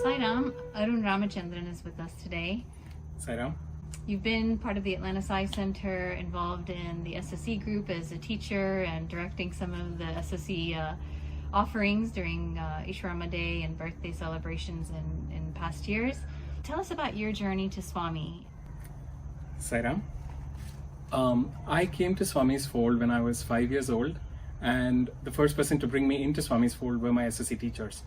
Sairam, Arun Ramachandran is with us today. Sairam. You've been part of the Atlanta Sai Center, involved in the SSE group as a teacher and directing some of the SSE offerings during Ishwarama Day and birthday celebrations in past years. Tell us about your journey to Swami. Sairam. I came to Swami's fold when I was 5 years old, and the first person to bring me into Swami's fold were my SSE teachers.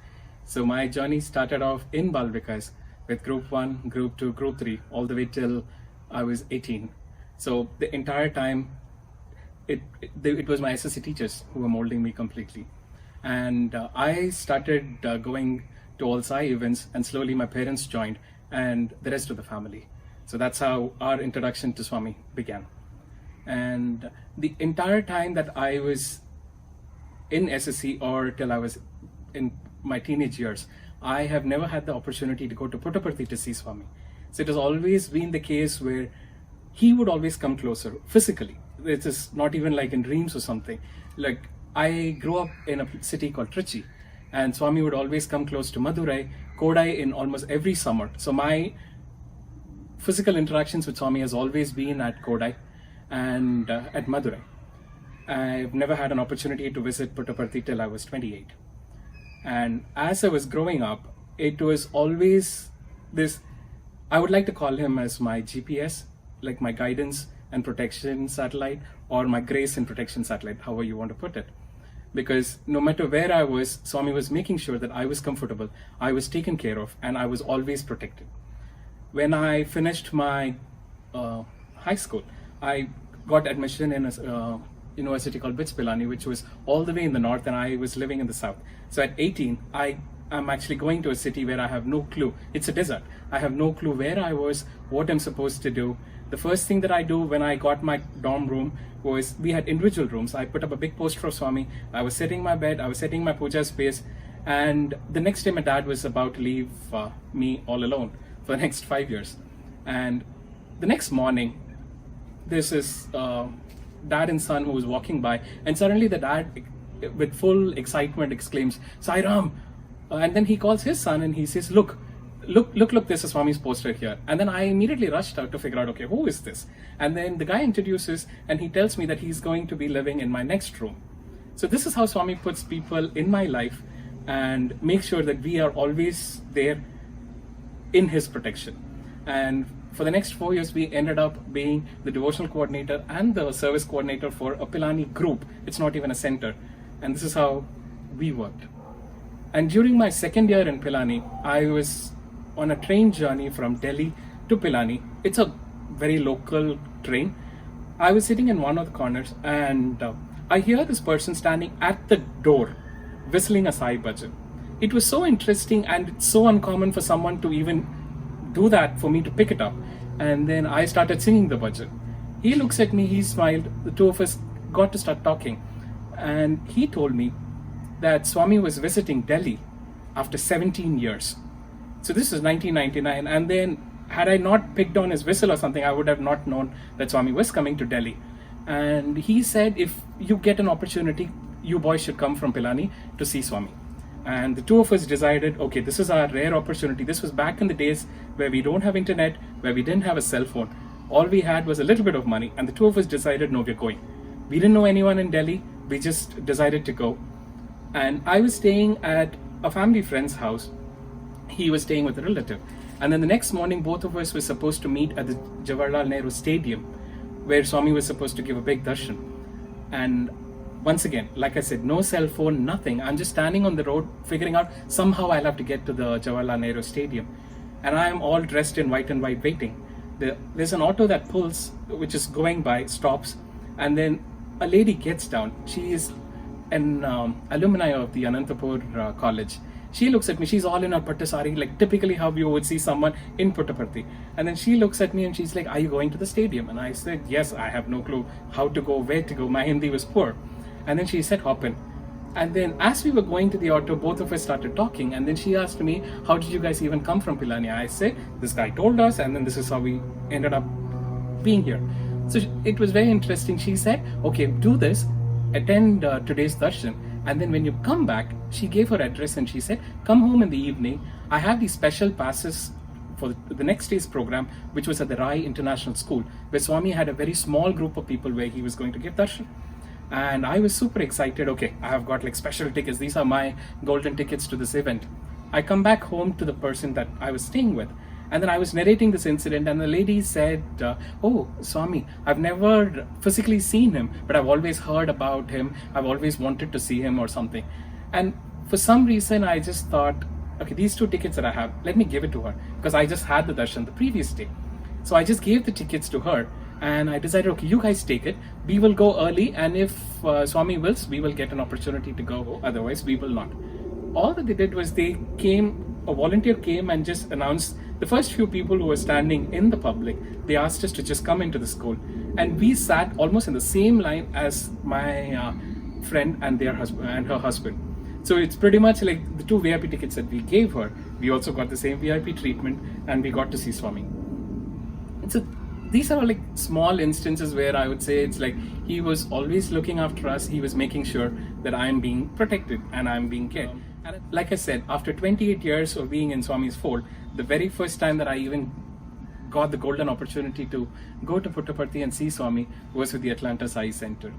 So my journey started off in Bal Vikas with Group 1, Group 2, Group 3, all the way till I was 18. So the entire time, it was my SSE teachers who were molding me completely. And I started going to all Sai events, and slowly my parents joined and the rest of the family. So that's how our introduction to Swami began. And the entire time that I was in SSE or till I was in my teenage years, I have never had the opportunity to go to Puttaparthi to see Swami. So it has always been the case where he would always come closer physically. It is not even like in dreams or something. Like I grew up in a city called Trichy, and Swami would always come close to Madurai, Kodai in almost every summer. So my physical interactions with Swami has always been at Kodai and at Madurai. I've never had an opportunity to visit Puttaparthi till I was 28. And as I was growing up, it was always this, I would like to call him as my GPS, like my guidance and protection satellite, or my grace and protection satellite, however you want to put it. Because no matter where I was, Swami was making sure that I was comfortable, I was taken care of, and I was always protected. When I finished my high school, I got admission in a university called BITS Pilani, which was all the way in the north, and I was living in the south. So at 18, I'm actually going to a city where I have no clue. It's a desert. I have no clue where I was, what I'm supposed to do. The first thing that I do when I got my dorm room was, we had individual rooms. I put up a big poster of Swami. I was setting my bed, I was setting my puja space, and the next day my dad was about to leave me all alone for the next 5 years. And the next morning, there's this dad and son who was walking by, and suddenly the dad with full excitement exclaims, "Sairam!" And then he calls his son and he says, look, there's a Swami's poster here. And then I immediately rushed out to figure out, okay, who is this? And then the guy introduces and he tells me that he's going to be living in my next room. So this is how Swami puts people in my life and makes sure that we are always there in his protection. And for the next 4 years, we ended up being the devotional coordinator and the service coordinator for a Pilani group. It's not even a center. And this is how we worked. And during my second year in Pilani, I was on a train journey from Delhi to Pilani. It's a very local train. I was sitting in one of the corners, and I hear this person standing at the door whistling a Sai bhajan. It was so interesting, and it's so uncommon for someone to even do that for me to pick it up. And then I started singing the bhajan. He looks at me, he smiled, the two of us got to start talking. And he told me that Swami was visiting Delhi after 17 years. So this is 1999, and then had I not picked on his whistle or something, I would have not known that Swami was coming to Delhi. And he said, if you get an opportunity, you boys should come from Pilani to see Swami. And the two of us decided, okay, this is our rare opportunity. This was back in the days where we don't have internet, where we didn't have a cell phone. All we had was a little bit of money, and the two of us decided, no, we're going. We didn't know anyone in Delhi. We just decided to go. And I was staying at a family friend's house. He was staying with a relative. And then the next morning, both of us were supposed to meet at the Jawaharlal Nehru Stadium, where Swami was supposed to give a big darshan. And once again, like I said, no cell phone, nothing. I'm just standing on the road, figuring out somehow I'll have to get to the Jawaharlal Nehru Stadium. And I'm all dressed in white and white waiting. There's an auto that pulls, which is going by, stops, and then a lady gets down. She is an alumni of the Anantapur College. She looks at me, she's all in her pattu sari, like typically how you would see someone in Puttaparthi. And then she looks at me and she's like, are you going to the stadium? And I said, yes, I have no clue how to go, where to go. My Hindi was poor. And then she said, hop in. And then as we were going to the auto, both of us started talking. And then she asked me, how did you guys even come from Pilani? I said, this guy told us, and then this is how we ended up being here. So it was very interesting. She said, okay, do this, attend today's darshan. And then when you come back, she gave her address and she said, come home in the evening. I have these special passes for the next day's program, which was at the Rai International School, where Swami had a very small group of people where he was going to give darshan. And I was super excited. Okay, I have got like special tickets. These are my golden tickets to this event. I come back home to the person that I was staying with. And then I was narrating this incident, and the lady said, oh, Swami, I've never physically seen him, but I've always heard about him. I've always wanted to see him or something. And for some reason, I just thought, okay, these 2 tickets that I have, let me give it to her, because I just had the darshan the previous day. So I just gave the tickets to her, and I decided, okay, you guys take it. We will go early, and if Swami wills, we will get an opportunity to go. Otherwise, we will not. All that they did was a volunteer came and just announced the first few people who were standing in the public. They asked us to just come into the school, and we sat almost in the same line as my friend and their husband and her husband. So it's pretty much like the 2 VIP tickets that we gave her. We also got the same VIP treatment, and we got to see Swami. So these are like small instances where I would say it's like he was always looking after us. He was making sure that I'm being protected and I'm being cared. And like I said, after 28 years of being in Swami's fold, the very first time that I even got the golden opportunity to go to Puttaparthi and see Swami was with the Atlanta Sai Center.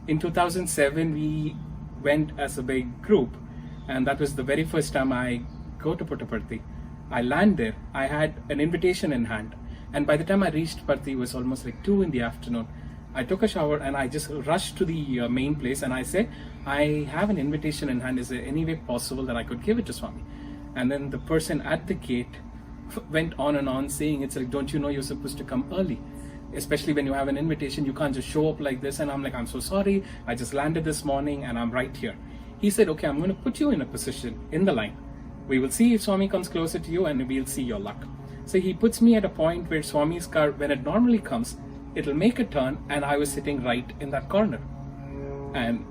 In 2007, we went as a big group, and that was the very first time I go to Puttaparthi. I land there. I had an invitation in hand, and by the time I reached Parthi, it was almost like 2 in the afternoon. I took a shower and I just rushed to the main place, and I said, I have an invitation in hand. Is there any way possible that I could give it to Swami? And then the person at the gate went on and on saying, it's like, don't you know you're supposed to come early? Especially when you have an invitation, you can't just show up like this. And I'm like, I'm so sorry. I just landed this morning and I'm right here. He said, okay, I'm going to put you in a position in the line. We will see if Swami comes closer to you, and we'll see your luck. So he puts me at a point where Swami's car, when it normally comes, it'll make a turn, and I was sitting right in that corner. And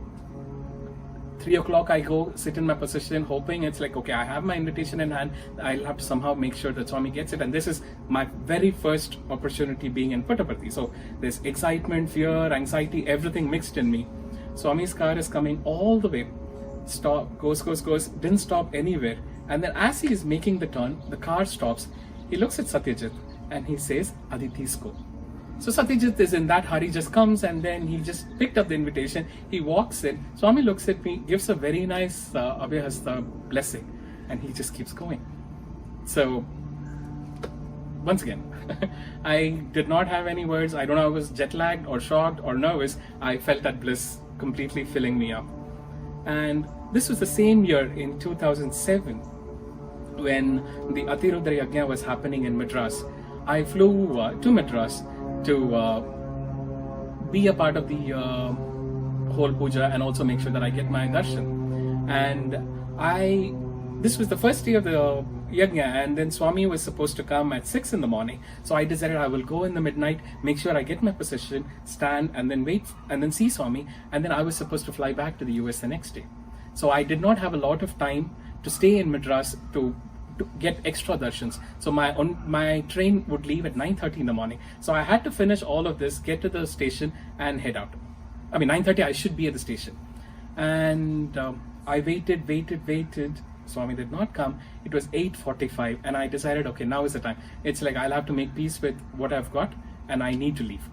3 o'clock, I go sit in my position, hoping it's like, okay, I have my invitation in hand. I'll have to somehow make sure that Swami gets it. And this is my very first opportunity being in Puttaparthi. So there's excitement, fear, anxiety, everything mixed in me. Swami's car is coming all the way. Stop, goes, didn't stop anywhere. And then as he is making the turn, the car stops. He looks at Satyajit and he says, Aditi's go. So Satyajit is in that hurry, just comes, and then he just picked up the invitation. He walks in. Swami looks at me, gives a very nice Abhyahasta blessing, and he just keeps going. So once again, I did not have any words. I don't know if I was jet lagged or shocked or nervous. I felt that bliss completely filling me up. And this was the same year in 2007 when the Atirudra Yajna was happening in Madras. I flew to Madras to be a part of the whole puja and also make sure that I get my darshan. And this was the first day of the yajna, and then Swami was supposed to come at 6 in the morning. So I decided I will go in the midnight, make sure I get my position, stand, and then wait, and then see Swami. And then I was supposed to fly back to the US the next day. So I did not have a lot of time to stay in Madras to get extra darshans. So my train would leave at 9:30 in the morning. So I had to finish all of this, get to the station, and head out. I mean, 9:30 I should be at the station. And I waited. Swami did not come. It was 8:45, and I decided, okay, now is the time. It's like I'll have to make peace with what I've got, and I need to leave.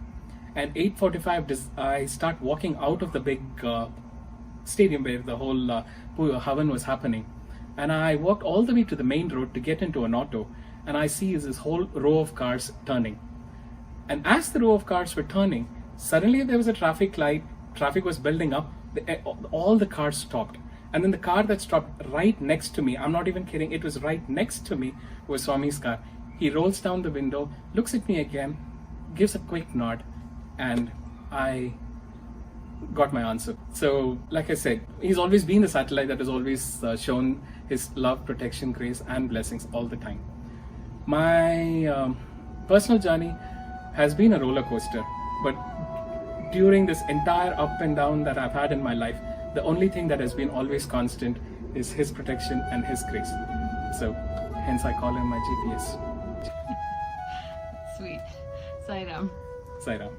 And 8:45, I start walking out of the big stadium where the whole Havan was happening. And I walked all the way to the main road to get into an auto, and I see this whole row of cars turning. And as the row of cars were turning, suddenly there was a traffic light, traffic was building up, all the cars stopped. And then the car that stopped right next to me, I'm not even kidding, it was right next to me, was Swami's car. He rolls down the window, looks at me again, gives a quick nod, and I got my answer. So, like I said, he's always been the satellite that has always shown his love, protection, grace, and blessings all the time. My personal journey has been a roller coaster, but during this entire up and down that I've had in my life, the only thing that has been always constant is his protection and his grace. So, hence I call him my GPS. Sweet. Sai Ram. Sai Ram.